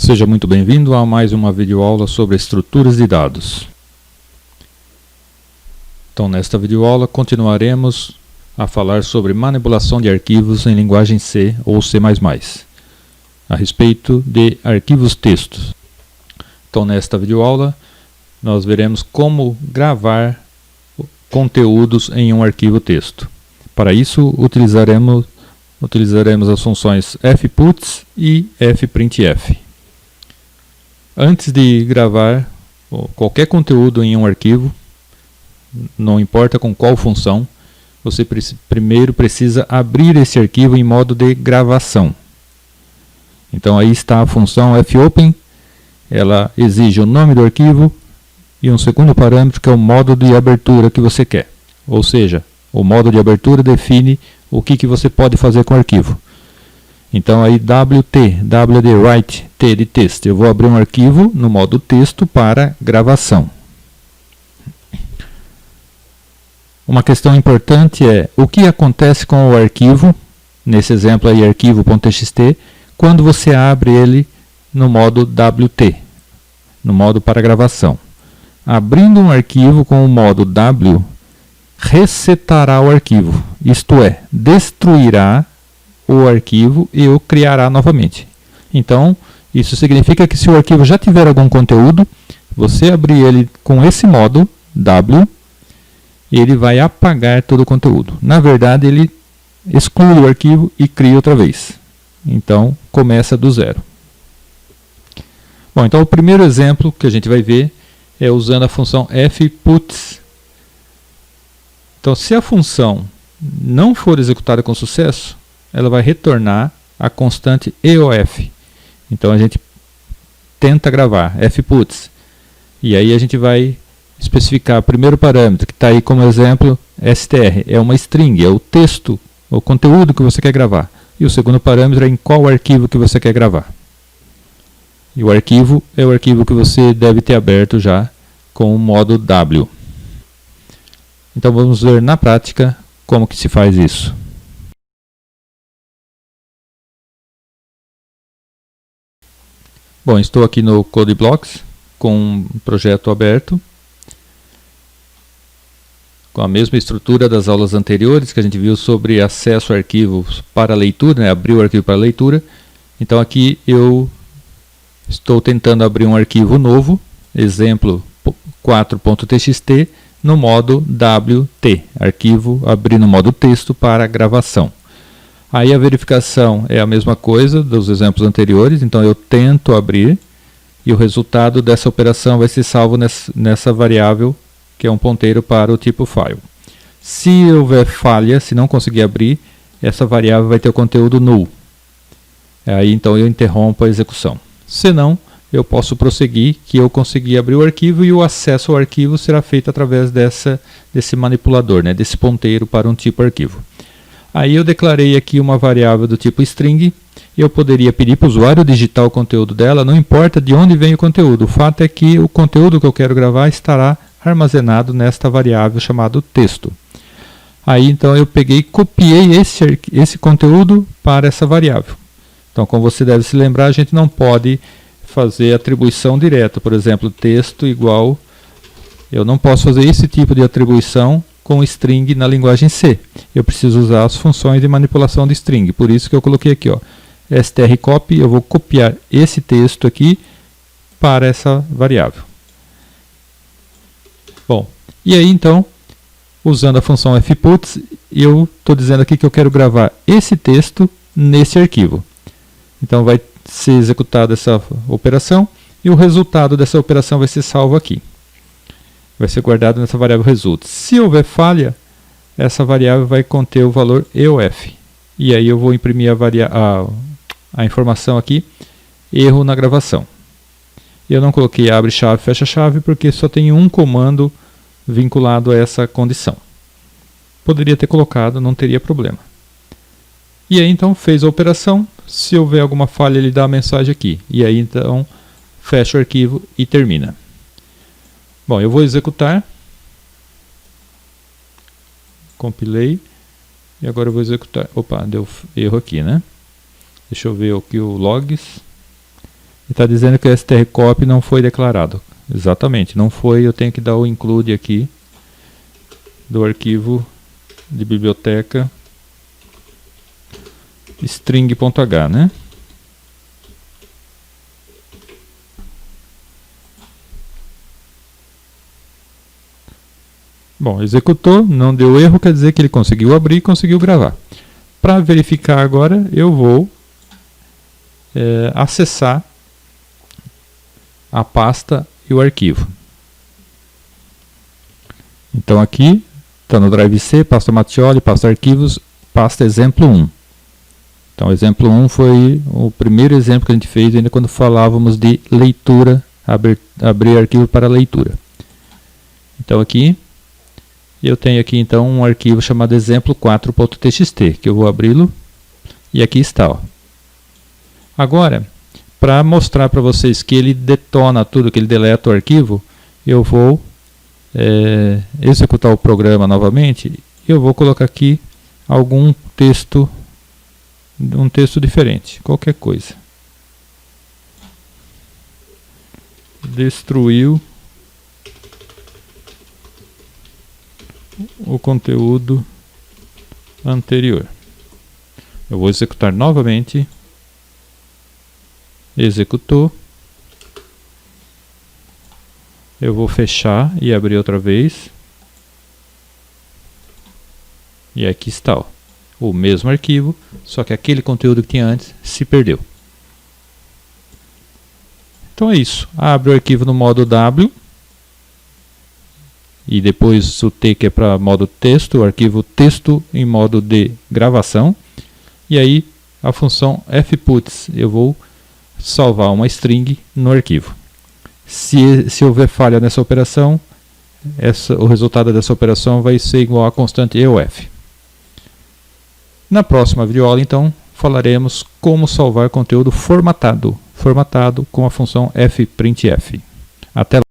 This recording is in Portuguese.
Seja muito bem-vindo a mais uma videoaula sobre estruturas de dados. Então, nesta videoaula continuaremos a falar sobre manipulação de arquivos em linguagem C ou C++, a respeito de arquivos textos. Então, nesta videoaula nós veremos como gravar conteúdos em um arquivo texto. Para isso utilizaremos as funções fputs e fprintf. Antes de gravar qualquer conteúdo em um arquivo, não importa com qual função, você primeiro precisa abrir esse arquivo em modo de gravação. Então aí está a função fopen, ela exige o nome do arquivo e um segundo parâmetro que é o modo de abertura que você quer. Ou seja, o modo de abertura define o que você pode fazer com o arquivo. Então aí W de write, T de text. Eu vou abrir um arquivo no modo texto para gravação. Uma questão importante é o que acontece com o arquivo, nesse exemplo aí arquivo.txt, quando você abre ele no modo WT, no modo para gravação. Abrindo um arquivo com o modo W, resetará o arquivo, isto é, destruirá o arquivo e o criará novamente. Então, isso significa que se o arquivo já tiver algum conteúdo, você abrir ele com esse modo W, ele vai apagar todo o conteúdo. Na verdade, ele exclui o arquivo e cria outra vez. Então, começa do zero. Bom, então o primeiro exemplo que a gente vai ver é usando a função fputs. Então, se a função não for executada com sucesso, ela vai retornar a constante EOF. Então a gente tenta gravar fputs. E aí a gente vai especificar o primeiro parâmetro, que está aí como exemplo, str. É uma string, é o texto, o conteúdo que você quer gravar. E o segundo parâmetro é em qual arquivo que você quer gravar. E o arquivo é o arquivo que você deve ter aberto já com o modo W. Então vamos ver na prática como que se faz isso. Bom, estou aqui no CodeBlocks com um projeto aberto, com a mesma estrutura das aulas anteriores que a gente viu sobre acesso a arquivos para leitura, né? Abrir o arquivo para leitura. Então aqui eu estou tentando abrir um arquivo novo, exemplo 4.txt, no modo WT, arquivo abrir no modo texto para gravação. Aí a verificação é a mesma coisa dos exemplos anteriores, então eu tento abrir e o resultado dessa operação vai ser salvo nessa variável, que é um ponteiro para o tipo file. Se houver falha, se não conseguir abrir, essa variável vai ter o conteúdo null. Aí então eu interrompo a execução. Se não, eu posso prosseguir que eu consegui abrir o arquivo e o acesso ao arquivo será feito através desse manipulador, né, desse ponteiro para um tipo arquivo. Aí eu declarei aqui uma variável do tipo string, e eu poderia pedir para o usuário digitar o conteúdo dela, não importa de onde vem o conteúdo, o fato é que o conteúdo que eu quero gravar estará armazenado nesta variável chamada texto. Aí então eu peguei e copiei esse conteúdo para essa variável. Então, como você deve se lembrar, a gente não pode fazer atribuição direta, por exemplo, texto igual, eu não posso fazer esse tipo de atribuição com string na linguagem C. Eu preciso usar as funções de manipulação de string. Por isso que eu coloquei aqui, ó, strcopy, eu vou copiar esse texto aqui para essa variável. Bom, e aí então, usando a função fputs, eu estou dizendo aqui que eu quero gravar esse texto nesse arquivo. Então vai ser executada essa operação e o resultado dessa operação vai ser salvo aqui. Vai ser guardado nessa variável result. Se houver falha, essa variável vai conter o valor EOF. E aí eu vou imprimir a informação aqui, erro na gravação. Eu não coloquei abre chave, fecha chave, porque só tem um comando vinculado a essa condição. Poderia ter colocado, não teria problema. E aí então fez a operação, se houver alguma falha ele dá a mensagem aqui. E aí então fecha o arquivo e termina. Bom, eu vou executar. Compilei. E agora eu vou executar. Opa, deu erro aqui, né? Deixa eu ver aqui o logs. está dizendo que o strcopy não foi declarado. Exatamente, não foi. Eu tenho que dar o include aqui do arquivo de biblioteca string.h, né? Bom, executou, não deu erro, quer dizer que ele conseguiu abrir e conseguiu gravar. Para verificar agora, eu vou acessar a pasta e o arquivo. Então aqui está no Drive C, pasta Mattioli, pasta arquivos, pasta exemplo 1. Então exemplo 1 foi o primeiro exemplo que a gente fez ainda quando falávamos de leitura, abrir arquivo para leitura. Então aqui eu tenho aqui então um arquivo chamado exemplo4.txt, que eu vou abri-lo e aqui está. Ó. Agora, para mostrar para vocês que ele detona tudo, que ele deleta o arquivo, eu vou executar o programa novamente e eu vou colocar aqui algum texto, um texto diferente, qualquer coisa. Destruiu o conteúdo anterior. Eu vou executar novamente. Executou. Eu vou fechar e abrir outra vez. E aqui está, ó, o mesmo arquivo, só que aquele conteúdo que tinha antes se perdeu. Então é isso. Abre o arquivo no modo W. E depois o T, que é para modo texto, o arquivo texto em modo de gravação. E aí a função fputs, eu vou salvar uma string no arquivo. Se houver falha nessa operação, o resultado dessa operação vai ser igual à constante EOF. Na próxima videoaula, então, falaremos como salvar conteúdo formatado com a função fprintf. Até lá!